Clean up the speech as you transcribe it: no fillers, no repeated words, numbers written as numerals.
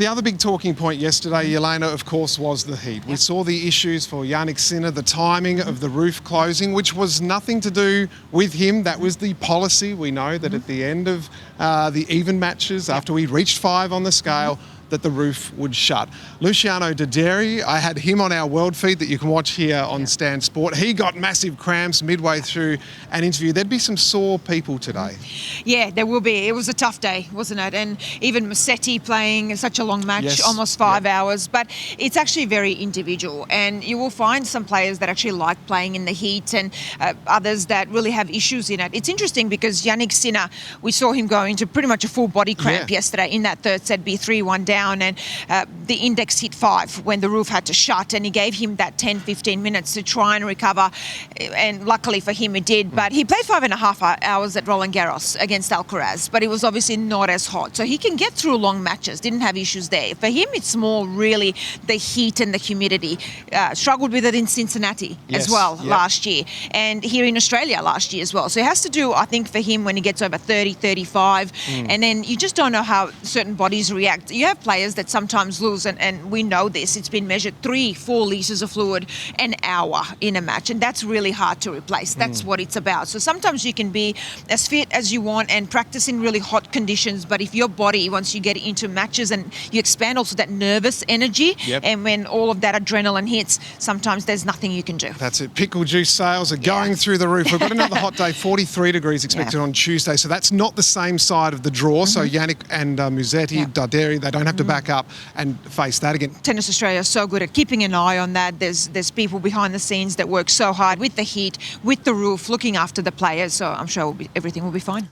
The other big talking point yesterday, Elena, of course, was the heat. We saw the issues for Jannik Sinner, the timing of the roof closing, which was nothing to do with him. That was the policy. We know that at the end of the even matches, after we reached 5 on the scale, that the roof would shut. Luciano Dideri, I had him on our world feed that you can watch here on Stan Sport. He got massive cramps midway through an interview. There'd be some sore people today. Yeah, there will be. It was a tough day, wasn't it? And even Musetti playing such a long match, almost 5 hours. But it's actually very individual. And you will find some players that actually like playing in the heat and others that really have issues in it. It's interesting because Jannik Sinner, we saw him go into pretty much a full body cramp yesterday in that third set, be 3-1 down. And the index hit 5 when the roof had to shut, and he gave him that 10-15 minutes to try and recover, and luckily for him it did. But he played 5.5 hours at Roland Garros against Alcaraz, but it was obviously not as hot, so he can get through long matches, didn't have issues there. For him it's more really the heat and the humidity. Struggled with it in Cincinnati as well last year, and here in Australia last year as well. So it has to do, I think, for him when he gets over 30, 35, and then you just don't know how certain bodies react. You have players that sometimes lose, and we know this, it's been measured 3-4 litres of fluid an hour in a match, and that's really hard to replace. That's what it's about. So sometimes you can be as fit as you want and practice in really hot conditions, but if your body, once you get into matches and you expand also that nervous energy, and when all of that adrenaline hits, sometimes there's nothing you can do. That's it. Pickle juice sales are going through the roof. We've got another hot day, 43 degrees expected on Tuesday, so that's not the same side of the draw. So Jannik and Musetti, Dideri, they don't have to back up and face that again. Tennis Australia is so good at keeping an eye on that. There's people behind the scenes that work so hard with the heat, with the roof, looking after the players. So I'm sure everything will be fine.